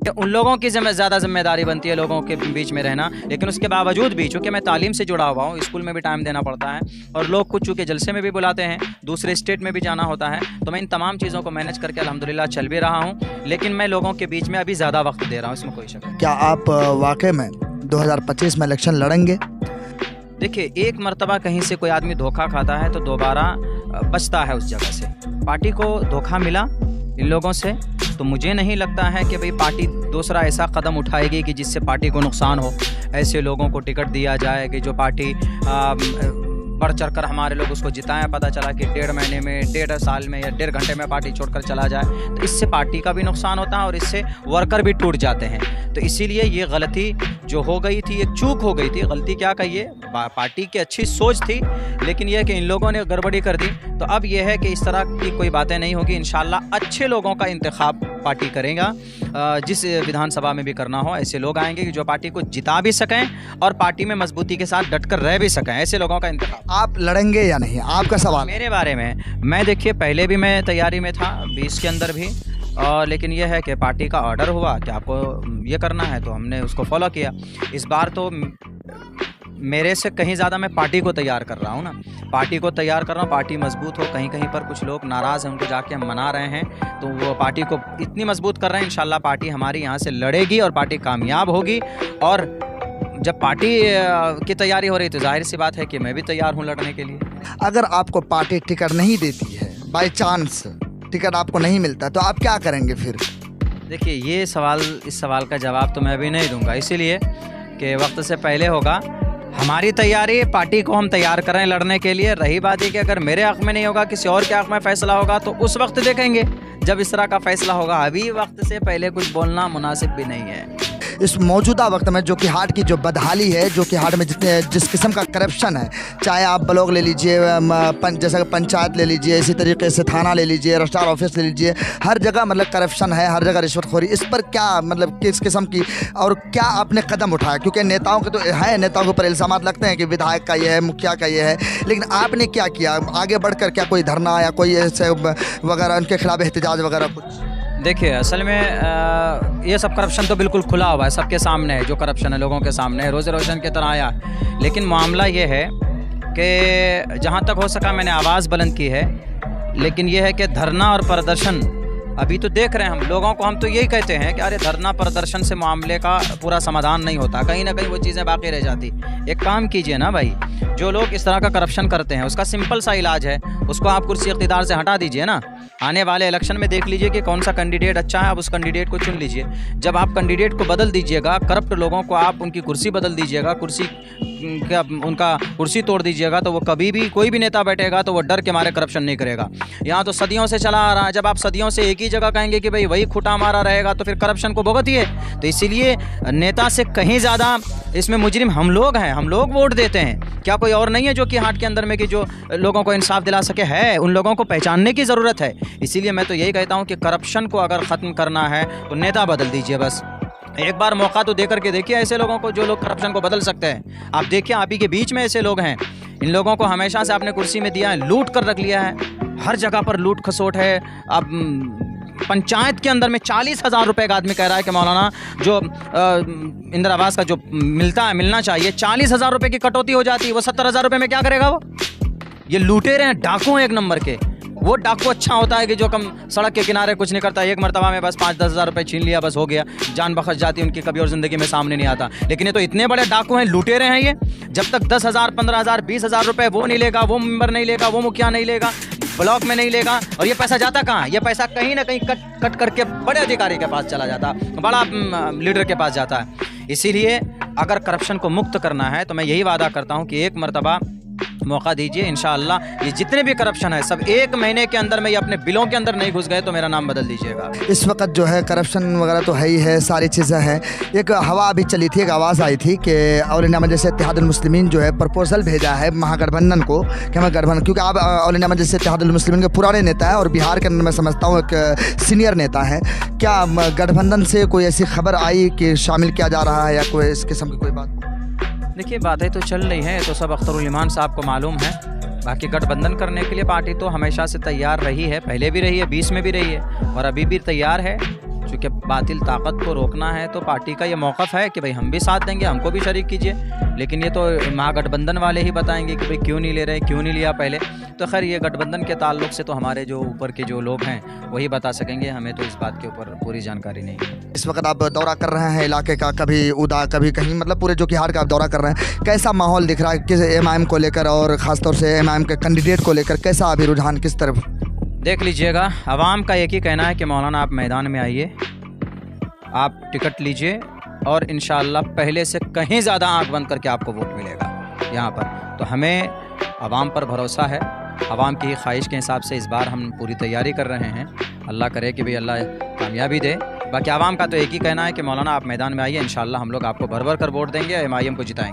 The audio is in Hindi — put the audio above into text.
उन लोगों की ज़्यादा जिम्मेदारी बनती है लोगों के बीच में रहना, लेकिन उसके बावजूद भी चूँकि मैं तालीम से जुड़ा हुआ हूँ, स्कूल में भी टाइम देना पड़ता है और लोग कुछ चूँकि जलसे में भी बुलाते हैं, दूसरे स्टेट में भी जाना होता है, तो मैं इन तमाम चीज़ों को मैनेज करके अल्हम्दुलिल्लाह चल भी रहा हूँ, लेकिन मैं लोगों के बीच में अभी ज़्यादा वक्त दे रहा हूँ, इसमें कोई शक नहीं। क्या आप वाकई में 2025 में इलेक्शन लड़ेंगे? देखिए, एक मर्तबा कहीं से कोई आदमी धोखा खाता है तो दोबारा बचता है उस जगह से। पार्टी को धोखा मिला इन लोगों से, तो मुझे नहीं लगता है कि भाई पार्टी दूसरा ऐसा कदम उठाएगी कि जिससे पार्टी को नुकसान हो। ऐसे लोगों को टिकट दिया जाए कि जो पार्टी बढ़ चढ़ कर हमारे लोग उसको जिताएं, पता चला कि 1.5 महीने में, 1.5 साल में या 1.5 घंटे में पार्टी छोड़कर चला जाए, तो इससे पार्टी का भी नुकसान होता है और इससे वर्कर भी टूट जाते हैं। तो इसीलिए ये गलती जो हो गई थी, एक चूक हो गई थी। गलती क्या कहिए, पार्टी की अच्छी सोच थी, लेकिन यह कि इन लोगों ने गड़बड़ी कर दी। तो अब यह है कि इस तरह की कोई बातें नहीं होगी। इंशाल्लाह अच्छे लोगों का इंतखाब पार्टी करेगा, जिस विधानसभा में भी करना हो ऐसे लोग आएंगे कि जो पार्टी को जिता भी सकें और पार्टी में मजबूती के साथ डटकर रह भी सकें, ऐसे लोगों का इंतखाब। आप लड़ेंगे या नहीं, आपका सवाल। मेरे बारे में मैं देखिए पहले भी मैं तैयारी में था, 20 के अंदर भी, और लेकिन यह है कि पार्टी का ऑर्डर हुआ कि आपको ये करना है, तो हमने उसको फॉलो किया। इस बार तो मेरे से कहीं ज़्यादा मैं पार्टी को तैयार कर रहा हूँ ना, पार्टी को तैयार कर रहा हूँ, पार्टी मजबूत हो। कहीं कहीं पर कुछ लोग नाराज़ हैं, उनको जाके हम मना रहे हैं, तो वो पार्टी को इतनी मजबूत कर रहे हैं। इंशाल्लाह पार्टी हमारी यहाँ से लड़ेगी और पार्टी कामयाब होगी। और जब पार्टी की तैयारी हो रही तो जाहिर सी बात है कि मैं भी तैयार हूँ लड़ने के लिए। अगर आपको पार्टी टिकट नहीं देती है, बाई चांस टिकट आपको नहीं मिलता, तो आप क्या करेंगे फिर? देखिए, ये इस सवाल का जवाब तो मैं अभी नहीं दूंगा, इसीलिए कि वक्त से पहले होगा। हमारी तैयारी, पार्टी को हम तैयार कर रहे हैं लड़ने के लिए। रही बात है कि अगर मेरे हक़ में नहीं होगा, किसी और के हक़ में फ़ैसला होगा, तो उस वक्त देखेंगे जब इस तरह का फ़ैसला होगा। अभी वक्त से पहले कुछ बोलना मुनासिब भी नहीं है। इस मौजूदा वक्त में जो कि हाट की जो बदहाली है, जो कि हाट में जिस किस्म का करप्शन है, चाहे आप ब्लॉक ले लीजिए, जैसा कि पंचायत ले लीजिए, इसी तरीके से थाना ले लीजिए, रजिस्ट्रार ऑफिस ले लीजिए, हर जगह मतलब करप्शन है, हर जगह रिश्वतखोरी। इस पर क्या मतलब किस किस्म की और क्या आपने कदम उठाया? क्योंकि नेताओं के तो है, नेताओं के ऊपर इल्ज़ामात लगते हैं कि विधायक का ये है, मुखिया का ये है, लेकिन आपने क्या किया आगे बढ़कर? क्या कोई धरना या कोई ऐसे वगैरह उनके खिलाफ एहतजाज वगैरह कुछ? देखिए, असल में ये सब करप्शन तो बिल्कुल खुला हुआ है, सबके सामने है। जो करप्शन है लोगों के सामने है, रोज़े रोशन की तरह आया। लेकिन मामला ये है कि जहाँ तक हो सका मैंने आवाज़ बुलंद की है, लेकिन ये है कि धरना और प्रदर्शन अभी तो देख रहे हैं हम लोगों को। हम तो यही कहते हैं कि अरे धरना प्रदर्शन से मामले का पूरा समाधान नहीं होता, कहीं ना कहीं वो चीज़ें बाकी रह जाती। एक काम कीजिए ना भाई, जो लोग इस तरह का करप्शन करते हैं उसका सिंपल सा इलाज है, उसको आप कुर्सी इख्तिदार से हटा दीजिए ना। आने वाले इलेक्शन में देख लीजिए कि कौन सा कैंडिडेट अच्छा है, आप उस कैंडिडेट को चुन लीजिए। जब आप कैंडिडेट को बदल दीजिएगा, करप्ट लोगों को आप उनकी कुर्सी बदल दीजिएगा, उनका कुर्सी तोड़ दीजिएगा, तो वो कभी भी कोई भी नेता बैठेगा तो वो डर के मारे करप्शन नहीं करेगा। यहाँ तो सदियों से चला आ रहा है, जब आप सदियों से एक ही जगह कहेंगे कि भाई वही खुटा मारा रहेगा, तो फिर करप्शन को भुगतिए। तो इसीलिए नेता से कहीं ज़्यादा इसमें मुजरिम हम लोग हैं, हम लोग वोट देते हैं। क्या कोई और नहीं है जो कि हाट के अंदर में कि जो लोगों को इंसाफ दिला सके? है, उन लोगों को पहचानने की ज़रूरत है। इसीलिए मैं तो यही कहता हूँ कि करप्शन को अगर ख़त्म करना है तो नेता बदल दीजिए। बस एक बार मौका तो दे करके देखिए ऐसे लोगों को जो लोग करप्शन को बदल सकते हैं। आप देखिए, आप ही के बीच में ऐसे लोग हैं, इन लोगों को हमेशा से आपने कुर्सी में दिया है, लूट कर रख लिया है, हर जगह पर लूट खसोट है। अब पंचायत के अंदर में 40,000 रुपये का आदमी कह रहा है कि मौलाना जो इंदिरा आवास का जो मिलना चाहिए, 40,000 रुपये की कटौती हो जाती है, वो 70,000 रुपये में क्या करेगा वो? ये लुटेरे हैं, डाकू हैं एक नंबर के। वो डाकू अच्छा होता है कि जो कम सड़क के किनारे कुछ नहीं करता, एक मरतबा में बस 5-10 हज़ार रुपये छीन लिया, बस हो गया, जान बख्श जाती है उनकी, कभी और ज़िंदगी में सामने नहीं आता। लेकिन ये तो इतने बड़े डाकू हैं, लुटेरे हैं ये। जब तक 10,000, 15,000, 20,000 रुपये वो नहीं लेगा, वो मेंबर नहीं लेगा, वो मुखिया नहीं लेगा, ब्लॉक में नहीं लेगा, और ये पैसा जाता कहाँ? ये पैसा कहीं ना कहीं कट करके बड़े अधिकारी के पास चला जाता, बड़ा लीडर के पास जाता है। इसीलिए अगर करप्शन को मुक्त करना है तो मैं यही वादा करता हूँ कि एक मरतबा मौका दीजिए, इंशाअल्लाह ये जितने भी करप्शन है सब 1 महीने के अंदर में ये अपने बिलों के अंदर नहीं घुस गए तो मेरा नाम बदल दीजिएगा। इस वक्त जो है करप्शन वगैरह तो है ही है, सारी चीज़ें हैं। एक हवा अभी चली थी, एक आवाज़ आई थी कि ऑल इंडिया मजलिस इत्तेहादुल मुस्लिमीन जो है प्रपोजल भेजा है महागठबंधन को कि हमें गठबंधन, क्योंकि आप ऑल इंडिया मजलिस इत्तेहादुल मुस्लिमीन के पुराने नेता है और बिहार के अंदर मैं समझता हूँ एक सीनियर नेता है। क्या गठबंधन से कोई ऐसी खबर आई कि शामिल किया जा रहा है या कोई इस किस्म की कोई बात? देखिए, बातें तो चल रही हैं, तो सब अख्तरुल इमान साहब को मालूम है। बाकी गठबंधन करने के लिए पार्टी तो हमेशा से तैयार रही है, पहले भी रही है, 20 में भी रही है और अभी भी तैयार है। क्योंकि बातिल ताकत को रोकना है तो पार्टी का ये मौक़िफ़ है कि भाई हम भी साथ देंगे, हमको भी शरीक कीजिए। लेकिन ये तो महागठबंधन वाले ही बताएंगे कि भाई क्यों नहीं ले रहे, क्यों नहीं लिया पहले। तो खैर ये गठबंधन के ताल्लुक से तो हमारे जो ऊपर के जो लोग हैं वही बता सकेंगे, हमें तो इस बात के ऊपर पूरी जानकारी नहीं है। इस वक्त आप दौरा कर रहे हैं इलाके का, कभी उदा कभी कहीं, मतलब पूरे जो कि हाट का आप दौरा कर रहे हैं, कैसा माहौल दिख रहा है किस एमआईएम को लेकर, और ख़ासतौर से एमआईएम के कैंडिडेट को लेकर कैसा अभी रुझान किस तरफ? देख लीजिएगा, आवाम का एक ही कहना है कि मौलाना आप मैदान में आइए, आप टिकट लीजिए और इंशाअल्लाह पहले से कहीं ज़्यादा आंख बंद करके आपको वोट मिलेगा यहाँ पर। तो हमें आवाम पर भरोसा है, आवाम की ख्वाहिश के हिसाब से इस बार हम पूरी तैयारी कर रहे हैं। अल्लाह करे कि भाई अल्लाह कामयाबी दे। बाकी आवाम का तो एक ही कहना है कि मौलाना आप मैदान में आइए, इंशाअल्लाह हम लोग आपको भर भर कर वोट देंगे, एमआईएम को जिताएंगे।